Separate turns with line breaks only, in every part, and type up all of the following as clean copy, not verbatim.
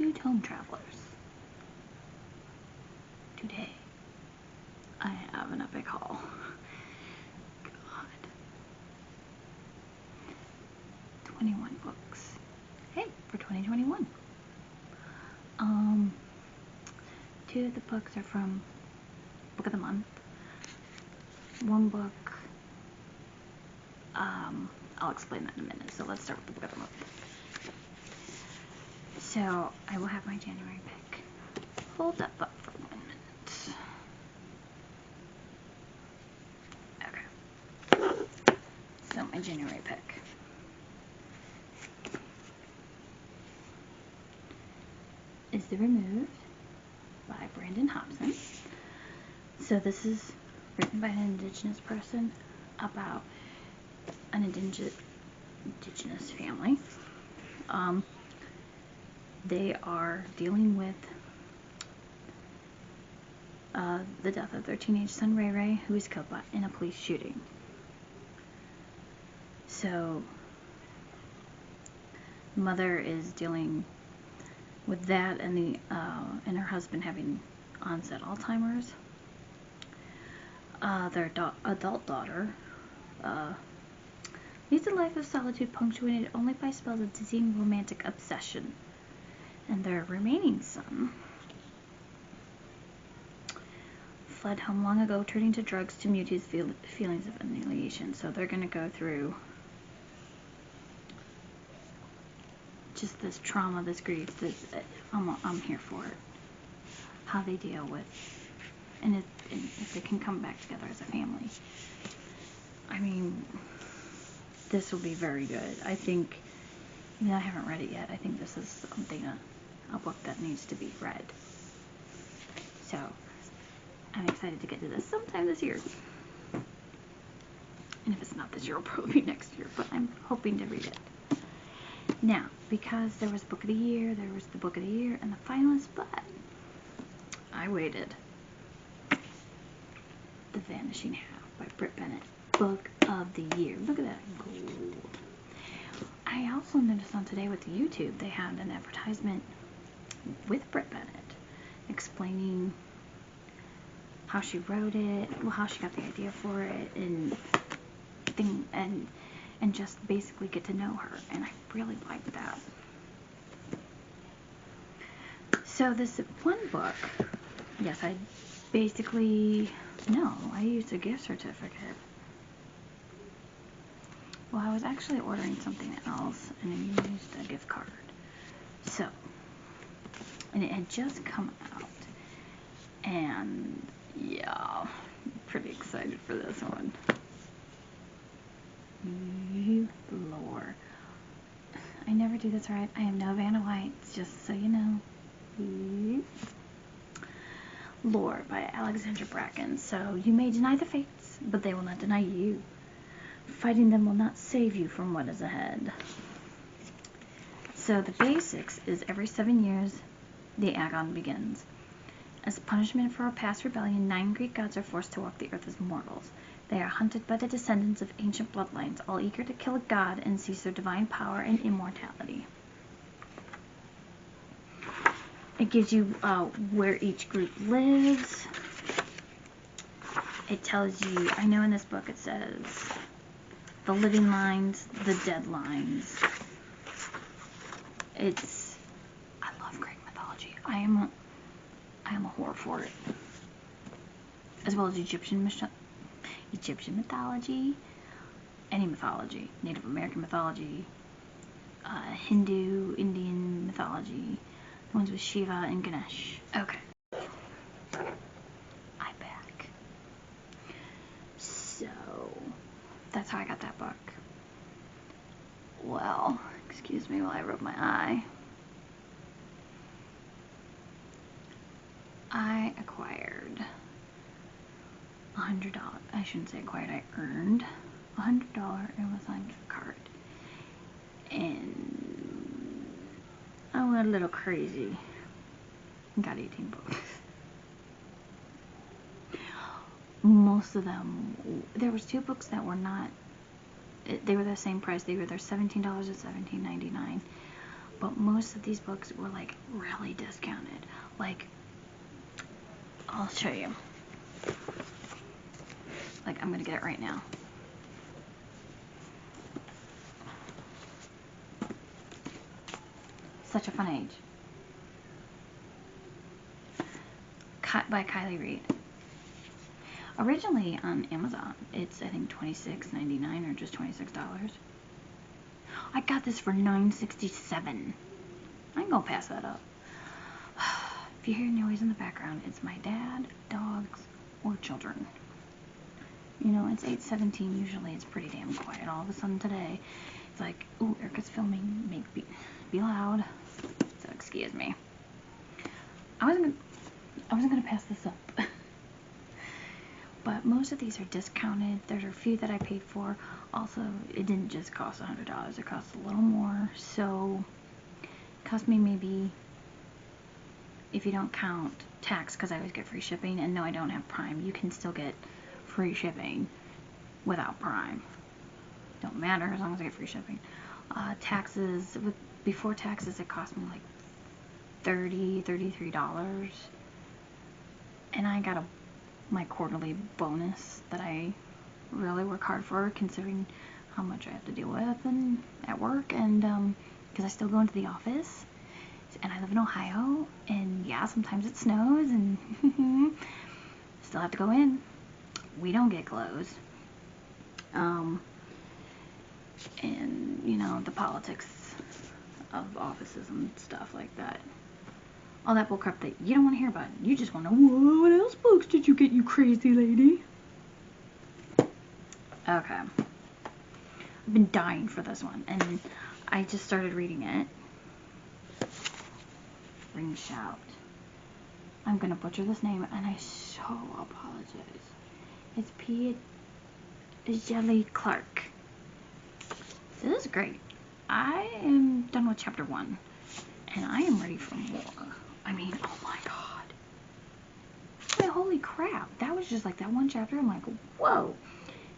to Tome travelers. Today, I have an epic haul. God. 21 books. Hey, for 2021. Two of the books are from Book of the Month. One book, I'll explain that in a minute, so let's start with the Book of the Month. So, I will have my January pick. Hold that up for 1 minute. Okay. So, my January pick. Is The Removed by Brandon Hobson. So this is written by an Indigenous person about an Indigenous family. They are dealing with the death of their teenage son Ray Ray, who was killed in a police shooting. So the mother is dealing with that and her husband having onset Alzheimer's. Their adult daughter leads a life of solitude punctuated only by spells of dizzying romantic obsession. And their remaining son fled home long ago, turning to drugs to mute his feelings of annihilation. So they're going to go through just this trauma, this grief, I'm here for it. How they deal with, and if they can come back together as a family. I mean, this will be very good. I think, even though I haven't read it yet, I think this is something, a book that needs to be read. So, I'm excited to get to this sometime this year. And if it's not this year, it'll probably be next year, but I'm hoping to read it. Now, because there was Book of the Year, there was the Book of the Year and the finalist, but I waited. The Vanishing Half by Britt Bennett. Book of the Year. Look at that gold. I also noticed on Today with the YouTube, they had an advertisement with Britt Bennett explaining how she wrote it, well, how she got the idea for it, and just basically get to know her, and I really liked that. So this one book, yes, I used a gift certificate. Well, I was actually ordering something else, and I used a gift card. So, and it had just come out, and yeah, I'm pretty excited for this one. Lore. I never do this right. I am no Vanna White, just so you know. Lore by Alexandra Bracken. So, you may deny the fates, but they will not deny you. Fighting them will not save you from what is ahead. So, the basics is every 7 years, the Agon begins. As a punishment for a past rebellion, 9 Greek gods are forced to walk the earth as mortals. They are hunted by the descendants of ancient bloodlines, all eager to kill a god and seize their divine power and immortality. It gives you where each group lives. It tells you, I know in this book it says the living lines, the dead lines. I love Greek mythology. I am a whore for it. As well as Egyptian mythology, any mythology, Native American mythology, Hindu, Indian mythology, the ones with Shiva and Ganesh. Okay. I'm back. So, that's how I got that book. Well, excuse me while I rub my eye. I acquired $100. I shouldn't say acquired. I earned $100 Amazon gift card, and I went a little crazy. Got 18 books. Most of them. There was 2 books that were not. They were the same price. They were either $17 or $17.99. but most of these books were like really discounted. Like, I'll show you. Like, I'm gonna get it right now. Such a Fun Age. By Kylie Reid. Originally on Amazon, it's I think $26.99 or just $26. I got this for $9.67. I can go pass that up. If you hear noise in the background, it's my dad, dogs, or children. You know, it's 8:17. Usually it's pretty damn quiet. All of a sudden today, it's like, ooh, Erica's filming. Be loud. So excuse me. I wasn't gonna pass this up. But most of these are discounted. There's a few that I paid for. Also, it didn't just cost $100. It cost a little more. So, it cost me maybe, if you don't count tax, because I always get free shipping. And no, I don't have Prime. You can still get free shipping without Prime. Don't matter as long as I get free shipping. Taxes, before taxes, it cost me like $33. And I got my quarterly bonus that I really work hard for, considering how much I have to deal with and at work, and because I still go into the office, and I live in Ohio, and yeah, sometimes it snows, and still have to go in. We don't get closed. And you know, the politics of offices and stuff like that. All that bullcrap that you don't want to hear about. You just want to know, what else books did you get, you crazy lady? Okay. I've been dying for this one, and I just started reading it. Ring Shout. I'm going to butcher this name, and I so apologize. It's P. Jelly Clark. So this is great. I am done with chapter 1, and I am ready for more. I mean, oh my god. I mean, holy crap. That was just like that one chapter. I'm like, whoa.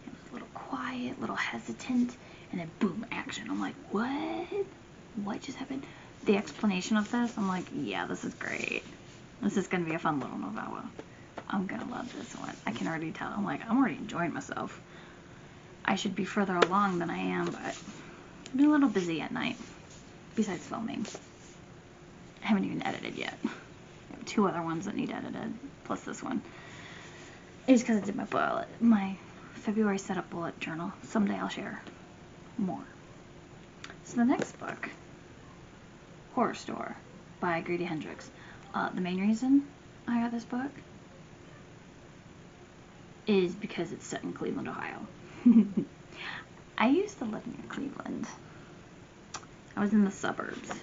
It was a little quiet, a little hesitant, and then boom, action. I'm like, what? What just happened? The explanation of this, I'm like, yeah, this is great. This is going to be a fun little novella. I'm going to love this one. I can already tell. I'm like, I'm already enjoying myself. I should be further along than I am, but I've been a little busy at night, besides filming. I haven't even edited yet. I have 2 other ones that need edited, plus this one. It's because I did my February setup bullet journal. Someday I'll share more. So the next book, Horror Store by Grady Hendrix. The main reason I got this book is because it's set in Cleveland, Ohio. I used to live near Cleveland. I was in the suburbs.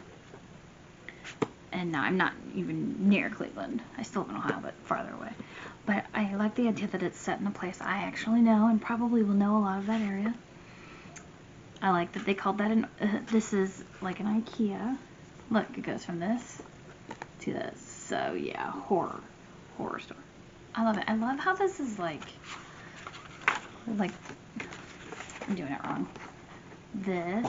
And now I'm not even near Cleveland. I still live in Ohio, but farther away. But I like the idea that it's set in a place I actually know and probably will know a lot of that area. I like that they called that this is like an IKEA. Look, it goes from this to this. So yeah, horror store. I love it. I love how this is like I'm doing it wrong. This.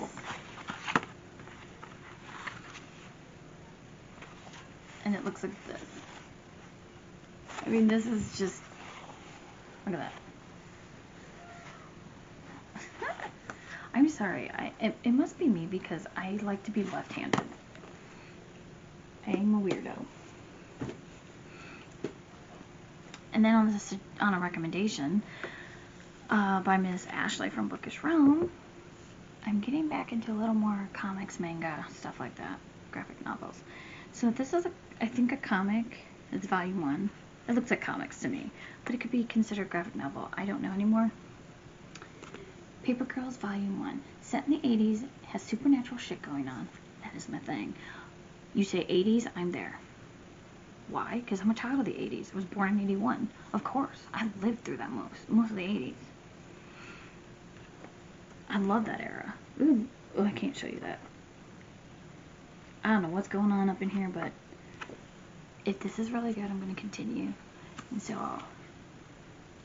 And it looks like this. I mean, this is just, look at that. I'm sorry. It must be me because I like to be left-handed. I am a weirdo. And then on a recommendation by Miss Ashley from Bookish Realm, I'm getting back into a little more comics, manga, stuff like that, graphic novels. So this is, I think, a comic. It's volume 1. It looks like comics to me, but it could be considered graphic novel. I don't know anymore. Paper Girls volume 1. Set in the 80s, has supernatural shit going on. That is my thing. You say 80s, I'm there. Why? Because I'm a child of the 80s. I was born in 81. Of course. I lived through that most of the 80s. I love that era. Ooh, oh, I can't show you that. I don't know what's going on up in here, but if this is really good, I'm going to continue. And so,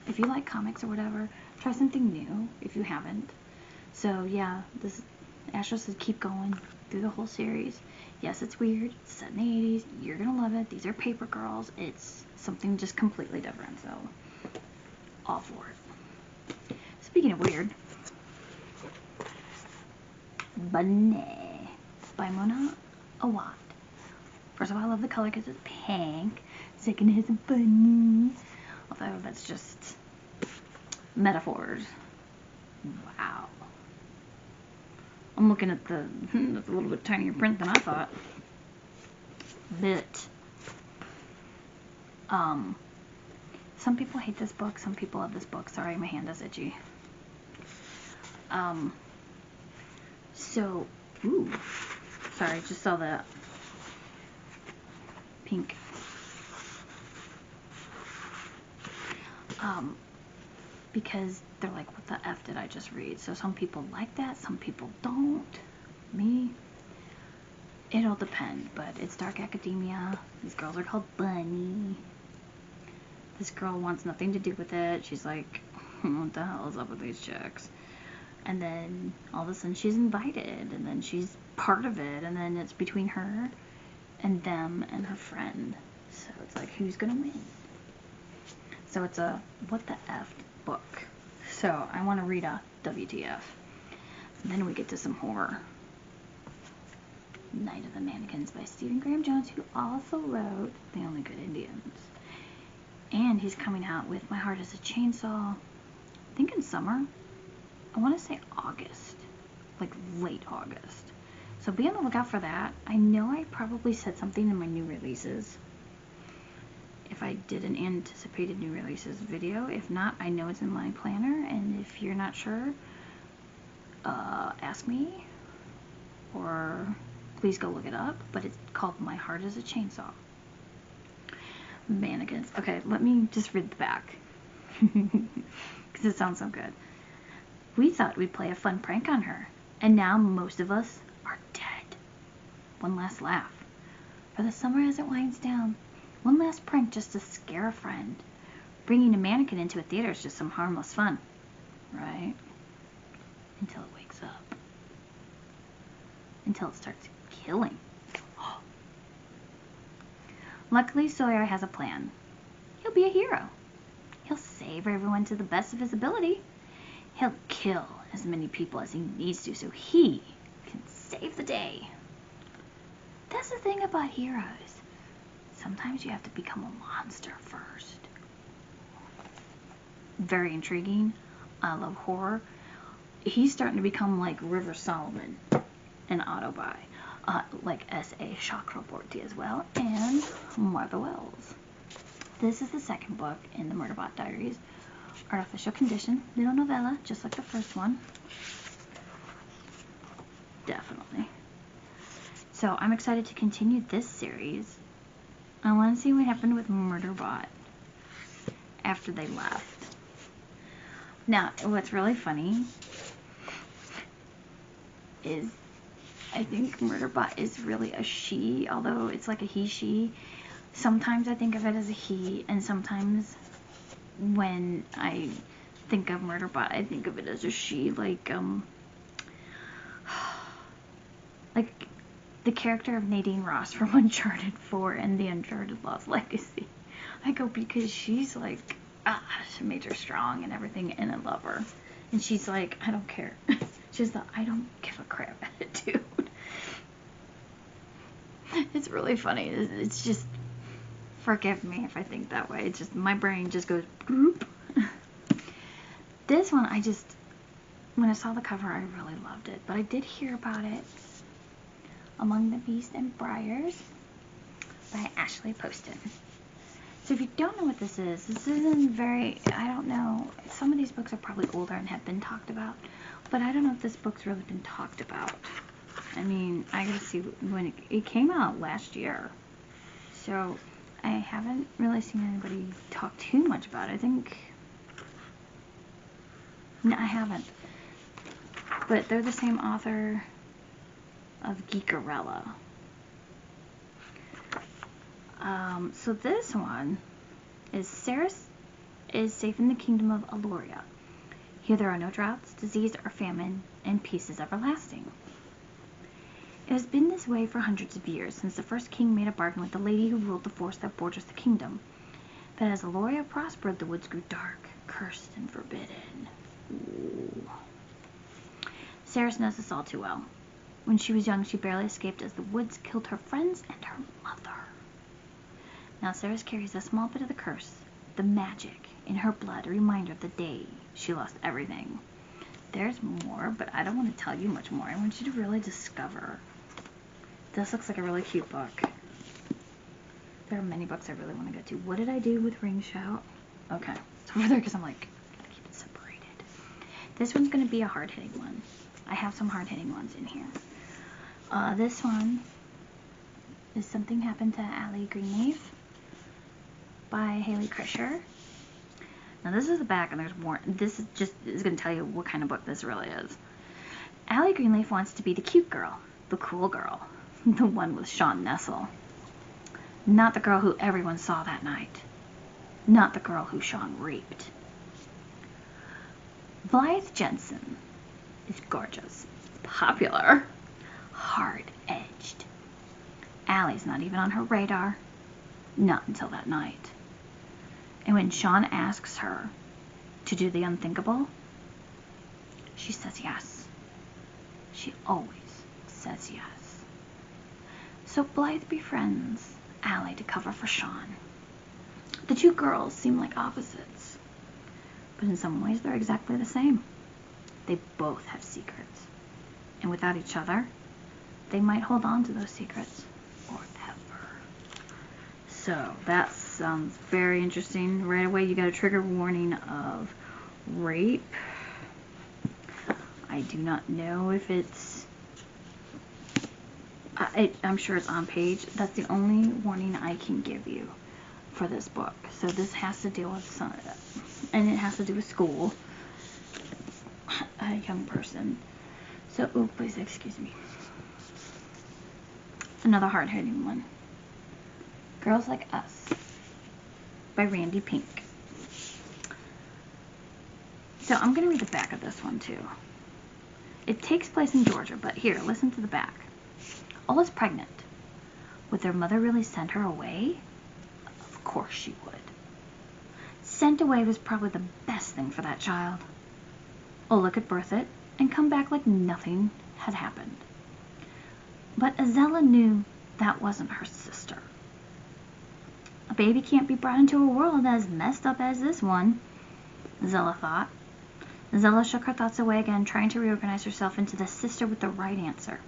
if you like comics or whatever, try something new if you haven't. So, yeah, Ashley says keep going. through the whole series. Yes, it's weird. It's set in the 80s. You're going to love it. These are paper girls. It's something just completely different. So, all for it. Speaking of weird, Bunny by Mona Awad. First of all, I love the color because it's pink. Second, it has a bunny. Although that's just metaphors. Wow. I'm looking at that's a little bit tinier print than I thought. But, some people hate this book, some people love this book. Sorry, my hand is itchy. So, ooh, sorry, just saw that. Pink. Because they're like, what the F did I just read? So some people like that, some people don't. Me, it'll depend, but it's dark academia. These girls are called Bunny. This girl wants nothing to do with it. She's like, what the hell is up with these chicks? And then all of a sudden she's invited, and then she's part of it, and then it's between her and them and her friend. So it's like, who's gonna win? So it's a what the F book. So I want to read a WTF. And then we get to some horror. Night of the Mannequins by Stephen Graham Jones, who also wrote The Only Good Indians. And he's coming out with My Heart is a Chainsaw, I think in summer. I want to say August, like late August. So be on the lookout for that. I know I probably said something in my new releases, if I did an anticipated new releases video. If not, I know it's in my planner, and if you're not sure, ask me, or please go look it up. But it's called My Heart is a Chainsaw. Mannequins. Okay, let me just read the back, because it sounds so good. We thought we'd play a fun prank on her, and now most of us are dead. One last laugh. For the summer as it winds down, one last prank just to scare a friend. Bringing a mannequin into a theater is just some harmless fun, right? Until it wakes up. Until it starts killing. Luckily, Sawyer has a plan. He'll be a hero. He'll save everyone to the best of his ability. He'll kill as many people as he needs to so he can save the day. That's the thing about heroes. Sometimes you have to become a monster first. Very intriguing. I love horror. He's starting to become like River Solomon and Auto Buy. Like S.A. Chakraborty as well. And Martha Wells. This is the second book in the Murderbot Diaries. Artificial Condition. Little novella, just like the first one. Definitely. So I'm excited to continue this series. I want to see what happened with Murderbot after they left. Now, what's really funny is I think Murderbot is really a she, although it's like a he-she. Sometimes I think of it as a he, and sometimes when I think of Murderbot, I think of it as a she, like the character of Nadine Ross from Uncharted 4 and the Uncharted Lost Legacy. I go, because she's like, she made her strong and everything, and I love her. And she's like, I don't care. She's the I don't give a crap attitude. It's really funny. It's just, forgive me if I think that way. It's just, my brain just goes, bloop. This one, when I saw the cover, I really loved it. But I did hear about it. Among the Beast and Briars by Ashley Poston. So if you don't know what this isn't very, I don't know, some of these books are probably older and have been talked about, but I don't know if this book's really been talked about. I mean, I gotta see when it came out last year, so I haven't really seen anybody talk too much about it. No, I haven't, but they're the same author of Geekerella. So this one is Sarah is safe in the kingdom of Aloria. Here there are no droughts, disease, or famine, and peace is everlasting. It has been this way for hundreds of years, since the first king made a bargain with the lady who ruled the forest that borders the kingdom. But as Aloria prospered, the woods grew dark, cursed, and forbidden. Ooh. Ceres knows this all too well. When she was young, she barely escaped as the woods killed her friends and her mother. Now Ceres carries a small bit of the curse, the magic, in her blood, a reminder of the day she lost everything. There's more, but I don't want to tell you much more. I want you to really discover. This looks like a really cute book. There are many books I really want to go to. What did I do with Ring Shout? Okay, it's over there because I'm like, gotta keep it separated. This one's going to be a hard-hitting one. I have some hard-hitting ones in here. This one is Something Happened to Allie Greenleaf by Haley Krischer. Now this is the back, and there's more. This is going to tell you what kind of book this really is. Allie Greenleaf wants to be the cute girl, the cool girl, the one with Sean Nestle. Not the girl who everyone saw that night. Not the girl who Sean raped. Blythe Jensen is gorgeous, popular, hard-edged. Allie's not even on her radar. Not until that night. And when Sean asks her to do the unthinkable, she says yes. She always says yes. So Blythe befriends Allie to cover for Sean. The two girls seem like opposites, but in some ways they're exactly the same. They both have secrets, and without each other, they might hold on to those secrets forever. So that sounds very interesting. Right away you got a trigger warning of rape. I do not know if it's... I'm sure it's on page. That's the only warning I can give you for this book. So this has to deal with some, and it has to do with school. A young person. So, oh, please excuse me. Another hard-hitting one. Girls Like Us by Randy Pink. So I'm going to read the back of this one too. It takes place in Georgia, but here, listen to the back. Ola's pregnant. Would their mother really send her away? Of course she would. Sent away was probably the best thing for that child. Ola could birth it and come back like nothing had happened. But Azella knew that wasn't her sister. A baby can't be brought into a world as messed up as this one, Azella thought. Azella shook her thoughts away again, trying to reorganize herself into the sister with the right answer.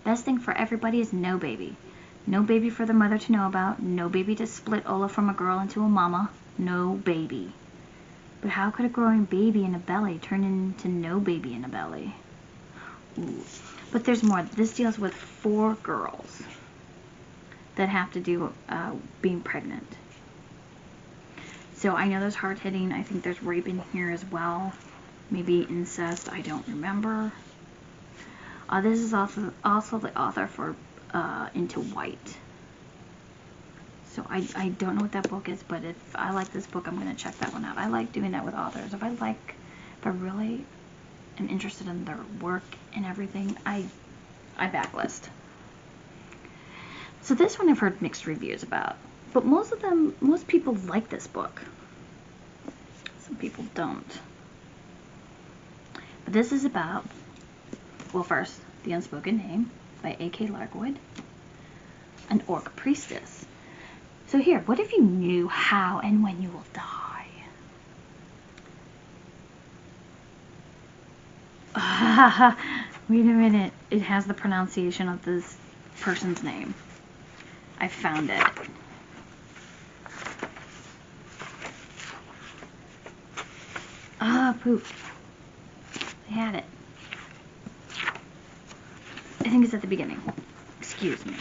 Best thing for everybody is no baby. No baby for the mother to know about. No baby to split Ola from a girl into a mama. No baby. But how could a growing baby in a belly turn into no baby in a belly? Ooh. But there's more. This deals with 4 girls that have to do being pregnant. So I know there's hard-hitting. I think there's rape in here as well. Maybe incest. I don't remember. This is also the author for Into White. So I don't know what that book is, but if I like this book, I'm going to check that one out. I like doing that with authors. If I really am interested in their work and everything, I backlist. So this one I've heard mixed reviews about, but most people like this book. Some people don't. But this is about, well, first, The Unspoken Name by A.K. Larkwood, an orc priestess. So here, what if you knew how and when you will die? Wait a minute. It has the pronunciation of this person's name. I found it. Poop. I had it. I think it's at the beginning. Excuse me.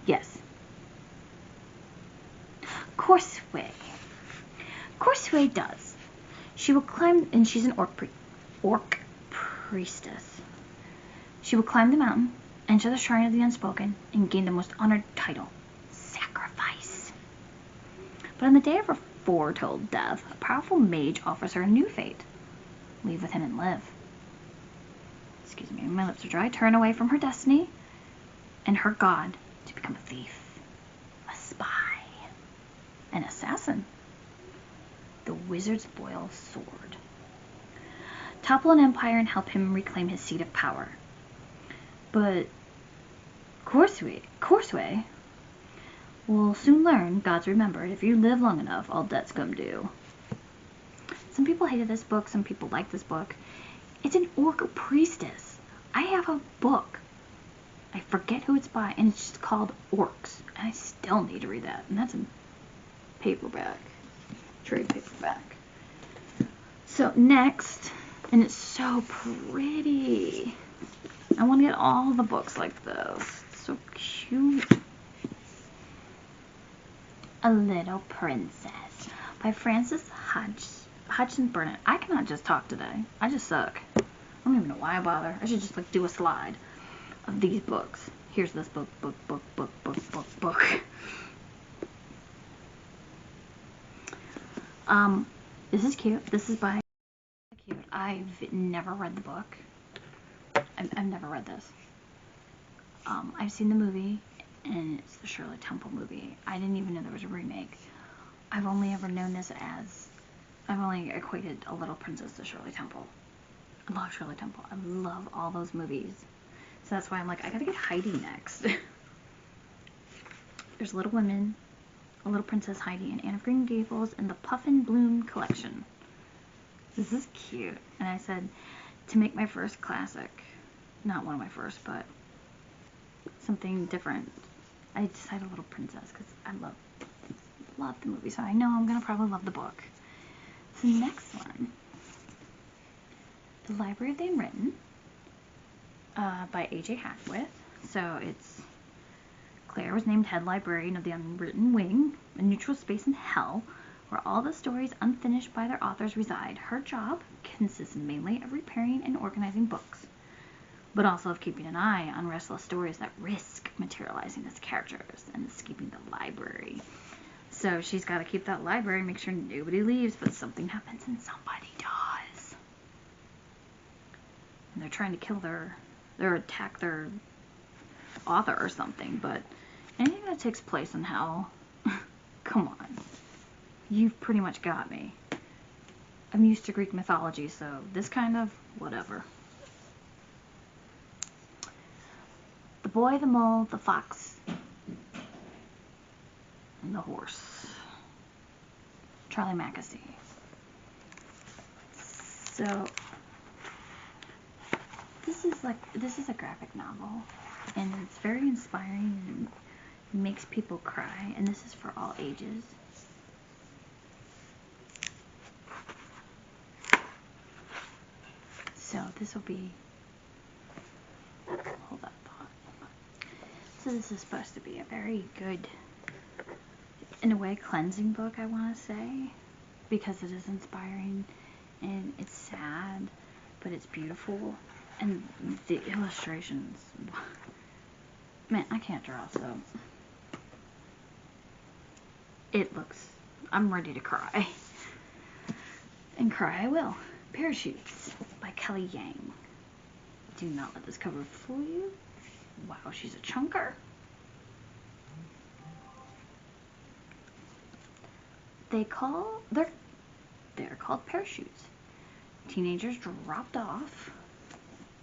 Yes. Corsway. Corsway does. She will climb, and she's an orc priestess. She will climb the mountain, enter the Shrine of the Unspoken, and gain the most honored title, Sacrifice. But on the day of her foretold death, a powerful mage offers her a new fate. Leave with him and live. excuse me, my lips are dry, turn away from her destiny and her god to become a thief, a spy, an assassin. The wizard's foil sword. Topple an empire and help him reclaim his seat of power. But Courseway will soon learn God's remembered. If you live long enough, all debts come due. Some people hated this book. Some people liked this book. It's an orc priestess. I have a book. I forget who it's by, and it's just called Orcs. And I still need to read that. And that's in paperback. Trade paperback. So next, and it's so pretty. I want to get all the books like this. It's so cute. A Little Princess by Frances Hutchins Burnett. I cannot just talk today. I just suck. I don't even know why I bother. I should just like do a slide of these books. Here's this book. This is cute. This is by cute. I've never read the book. I've never read this. I've seen the movie, and it's the Shirley Temple movie. I didn't even know there was a remake. I've only ever known this as, I've only equated A Little Princess to Shirley Temple. I love Shirley Temple. I love all those movies. So that's why I'm like, I gotta get Heidi next. There's Little Women, A Little Princess, Heidi, and Anne of Green Gables in the Puffin Bloom collection. This is cute. And I said, to make my first classic, not one of my first, but something different, I decided A Little Princess because I love the movie, so I know I'm gonna probably love the book. So next one, The Library of the Unwritten, by A.J. Hackwith. So it's Claire was named head librarian of the Unwritten Wing, a neutral space in hell where all the stories unfinished by their authors reside. Her job consists mainly of repairing and organizing books, but also of keeping an eye on restless stories that risk materializing as characters and escaping the library. So she's got to keep that library, make sure nobody leaves, but something happens and somebody dies. And they're trying to kill or attack their author or something, but anything that takes place in hell, come on. You've pretty much got me. I'm used to Greek mythology, so this kind of, whatever. The Boy, the Mole, the Fox, and the Horse. Charlie Mackesy. So, this is a graphic novel, and it's very inspiring and makes people cry, and this is for all ages. So this will be, hold that thought. So this is supposed to be a very good, in a way, cleansing book, I want to say, because it is inspiring, and it's sad, but it's beautiful, and the illustrations, man, I can't draw, so it looks, I'm ready to cry, and cry I will. Parachutes by Kelly Yang. Do not let this cover fool you. Wow, she's a chunker. They're called parachutes. Teenagers dropped off.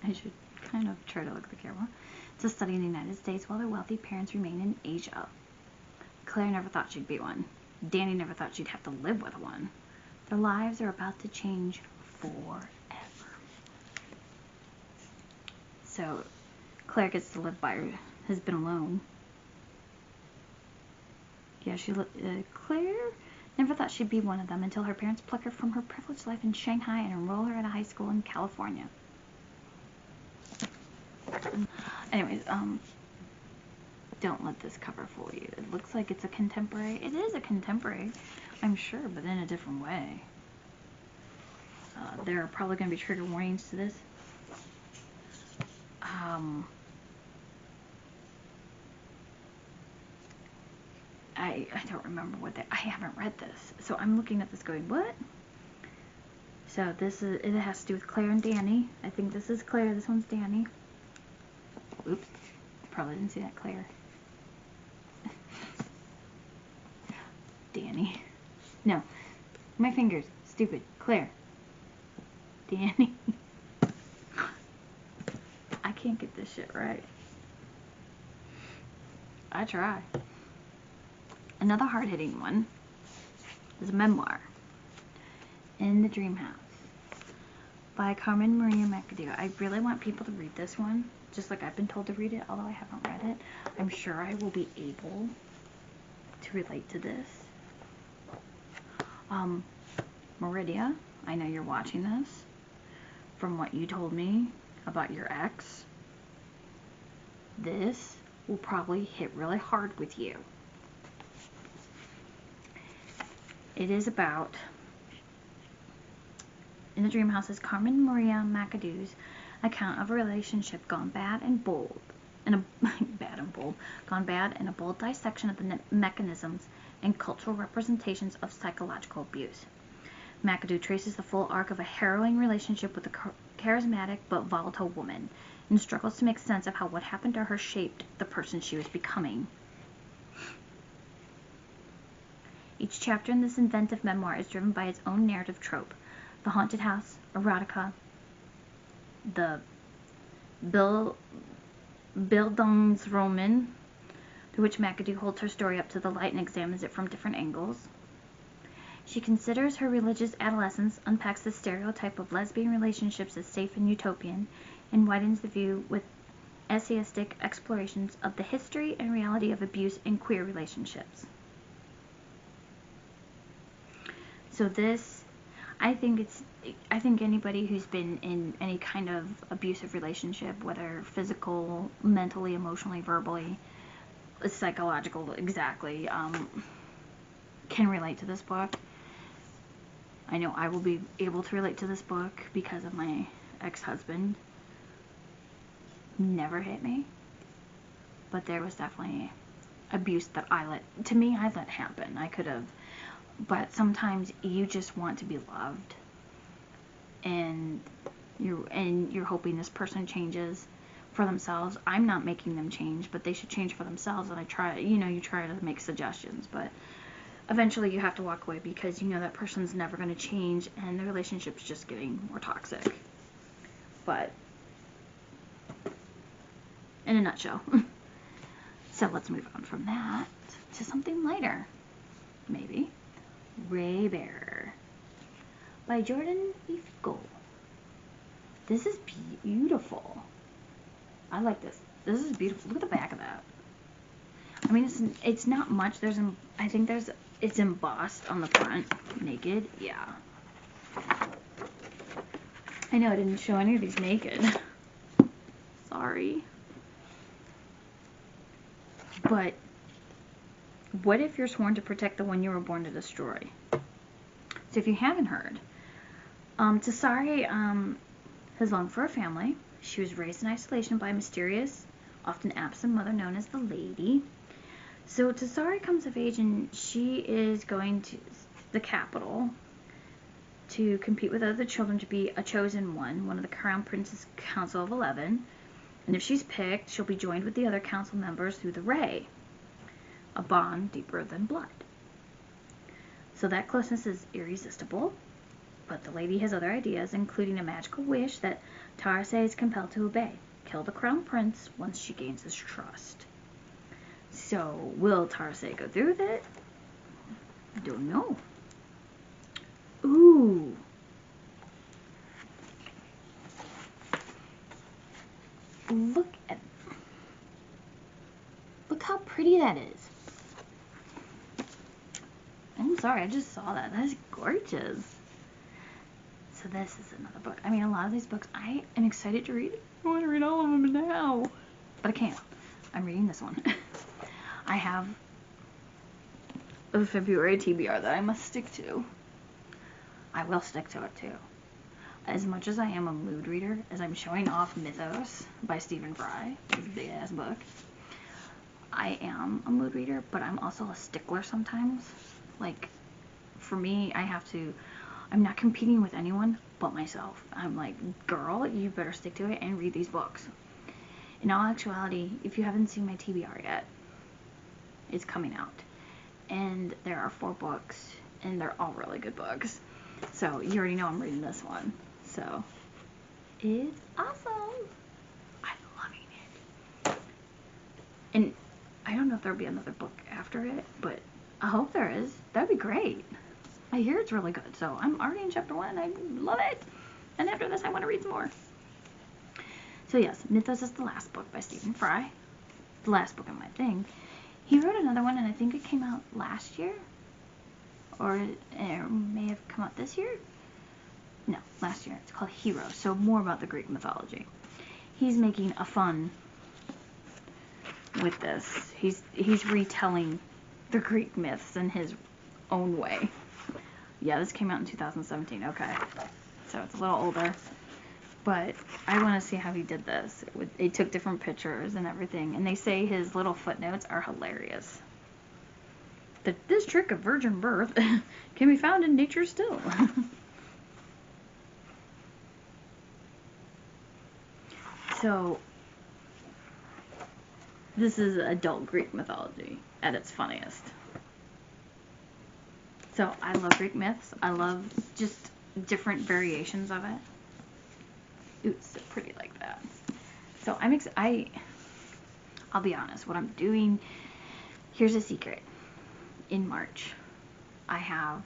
I should kind of try to look at the camera. To study in the United States while their wealthy parents remain in Asia. Claire never thought she'd be one. Danny never thought she'd have to live with one. Their lives are about to change forever. So Claire gets to live by her, has been alone. Yeah, Claire never thought she'd be one of them until her parents pluck her from her privileged life in Shanghai and enroll her at a high school in California. Anyways, don't let this cover fool you. It looks like it's a contemporary. It is a contemporary, I'm sure, but in a different way. There are probably going to be trigger warnings to this. I don't remember what I haven't read this, so I'm looking at this going, what? So it has to do with Claire and Danny. I think this is Claire, this one's Danny. Oops, probably didn't see that Claire. Danny. No, my fingers, stupid. Claire. Danny. I can't get this shit right. I try. Another hard-hitting one is a memoir, In the Dream House, by Carmen Maria McAdoo. I really want people to read this one, just like I've been told to read it, although I haven't read it. I'm sure I will be able to relate to this. Meridia, I know you're watching this. From what you told me about your ex, this will probably hit really hard with you. It is about, In the Dream House is Carmen Maria McAdoo's account of a relationship gone bad and bold, gone bad in a bold dissection of the mechanisms and cultural representations of psychological abuse. McAdoo traces the full arc of a harrowing relationship with a charismatic but volatile woman, and struggles to make sense of how what happened to her shaped the person she was becoming. Each chapter in this inventive memoir is driven by its own narrative trope: the haunted house, erotica, the Bildungsroman, through which McAdoo holds her story up to the light and examines it from different angles. She considers her religious adolescence, unpacks the stereotype of lesbian relationships as safe and utopian, and widens the view with essayistic explorations of the history and reality of abuse in queer relationships. So this, I think anybody who's been in any kind of abusive relationship, whether physical, mentally, emotionally, verbally, psychological, exactly, can relate to this book. I know I will be able to relate to this book because of my ex-husband. Never hit me, but there was definitely abuse that I let happen. I could have, but sometimes you just want to be loved, and you're hoping this person changes for themselves. I'm not making them change, but they should change for themselves, and you try to make suggestions, but eventually you have to walk away because you know that person's never going to change and the relationship's just getting more toxic. But in a nutshell. So let's move on from that to something lighter, maybe. Ray Bearer by Jordan Ifko. This is beautiful. I like this. This is beautiful. Look at the back of that. I mean, it's not much. It's embossed on the front. Naked. Yeah. I know I didn't show any of these naked. Sorry. But what if you're sworn to protect the one you were born to destroy? So if you haven't heard, Tasari has longed for a family. She was raised in isolation by a mysterious, often absent mother known as the Lady. So Tasari comes of age and she is going to the capital to compete with other children to be a chosen one of the Crown Prince's Council of 11. And if she's picked, she'll be joined with the other council members through the Ray, a bond deeper than blood. So that closeness is irresistible, but the Lady has other ideas, including a magical wish that Tarsay is compelled to obey: kill the Crown Prince once she gains his trust. So, will Tarsay go through with it? I don't know. Ooh. Look how pretty that is. I'm sorry, I just saw that. That's gorgeous. So this is another book. I mean, a lot of these books I am excited to read. I want to read all of them now, but I can't. I'm reading this one. I have a February TBR that I must stick to. I will stick to it too. As much as I am a mood reader, as I'm showing off Mythos by Stephen Fry, this big ass book, I am a mood reader, but I'm also a stickler sometimes. Like, for me, I'm I'm not competing with anyone but myself. I'm like, girl, you better stick to it and read these books. In all actuality, if you haven't seen my TBR yet, it's coming out. And there are 4 books, and they're all really good books. So you already know I'm reading this one. So it's awesome. I'm loving it. And I don't know if there'll be another book after it, but I hope there is. That'd be great. I hear it's really good, so I'm already in chapter 1. I love it. And after this, I want to read some more. So yes, Mythos is the last book by Stephen Fry. The last book in my thing. He wrote another one, and I think it came out last year. Or it may have come out this year. No, last year. It's called Hero, so more about the Greek mythology. He's making a fun with this. He's retelling the Greek myths in his own way. Yeah, this came out in 2017. Okay. So it's a little older. But I want to see how he did this. They took different pictures and everything. And they say his little footnotes are hilarious. This trick of virgin birth can be found in nature still. So, this is adult Greek mythology at its funniest. So, I love Greek myths. I love just different variations of it. Ooh, it's so pretty like that. So, I'll be honest, what I'm doing, here's a secret. In March, I have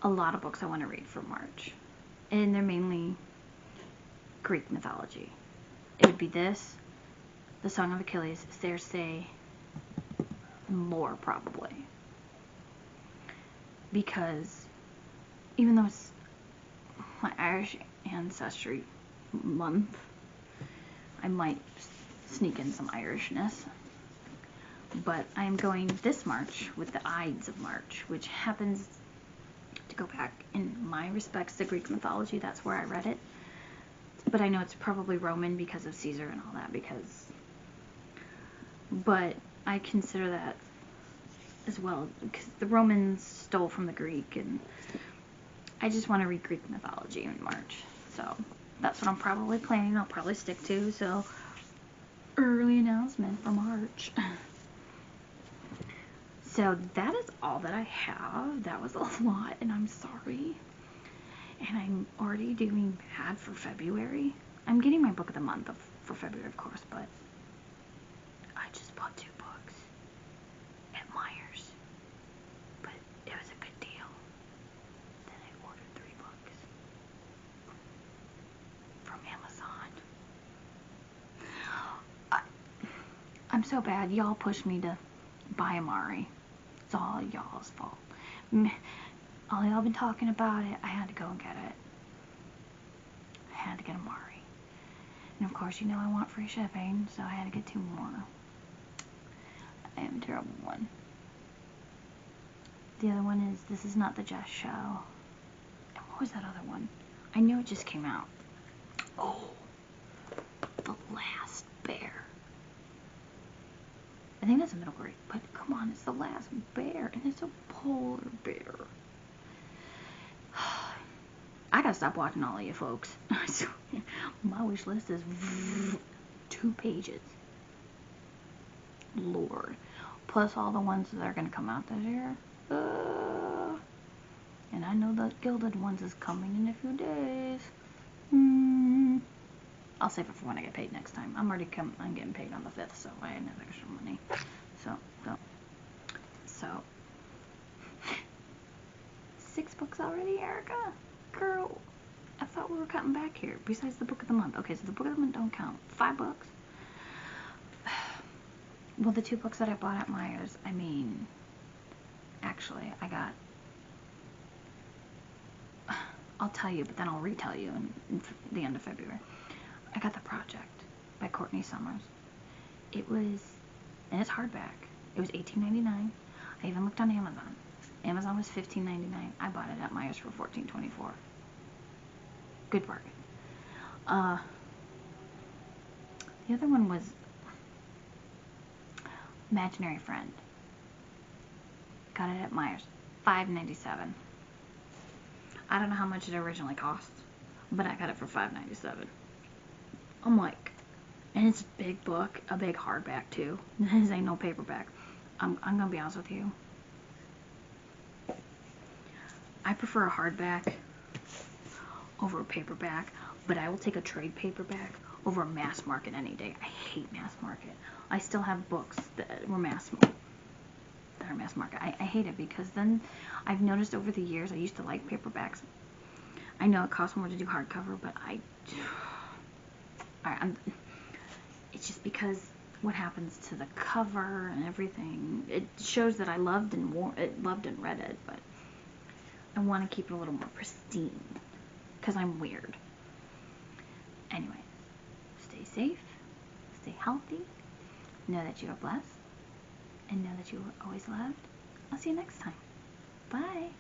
a lot of books I want to read for March. And they're mainly Greek mythology. It would be this, The Song of Achilles, Circe, more probably. Because even though it's my Irish ancestry month, I might sneak in some Irishness. But I am going this March with the Ides of March, which happens to go back, in my respects, to Greek mythology. That's where I read it. But I know it's probably Roman because of Caesar and all that, but I consider that as well, because the Romans stole from the Greek, and I just want to read Greek mythology in March. So that's what I'm probably planning. I'll probably stick to. So early announcement for March. So that is all that I have. That was a lot, and I'm sorry. And I'm already doing bad for February. I'm getting my book of the month for February, of course, but I just bought 2 books at Myers. But it was a good deal. Then I ordered 3 books from Amazon. I'm so bad. Y'all pushed me to buy Amari. It's all y'all's fault. All y'all been talking about it. I had to go and get it. I had to get Amari. And of course, you know I want free shipping, so I had to get 2 more. I am a terrible one. The other one is This Is Not the Just Show. And what was that other one? I know it just came out. Oh, The Last Bear. I think that's a middle grade, but come on, it's The Last Bear, and it's a polar bear. I gotta stop watching all of you folks. My wish list is 2 pages. Lord. Plus all the ones that are gonna come out this year. And I know the Gilded ones is coming in a few days. I'll save it for when I get paid next time. I'm getting paid on the 5th, so I have extra money. So 6 books already, Erica? Girl, I thought we were cutting back here. Besides the book of the month. Okay, so the book of the month don't count. 5 books? Well, the 2 books that I bought at Myers, actually, I got... I'll tell you, but then I'll retell you in the end of February. I got The Project by Courtney Summers. It was... And it's hardback. It was $18.99. I even looked on Amazon. Amazon was $15.99. I bought it at Myers for $14.24. Good bargain. The other one was Imaginary Friend. Got it at Myers. $5.97. I don't know how much it originally cost, but I got it for $5.97. I'm like, and it's a big book, a big hardback too. This ain't no paperback. I'm gonna be honest with you. I prefer a hardback over a paperback, but I will take a trade paperback over a mass market any day. I hate mass market. I still have books that were mass market. I hate it because then I've noticed over the years, I used to like paperbacks. I know it costs more to do hardcover, but it's just because what happens to the cover and everything. It shows that I loved and read it, but I want to keep it a little more pristine because I'm weird. Anyway, stay safe, stay healthy, know that you are blessed, and know that you are always loved. I'll see you next time. Bye.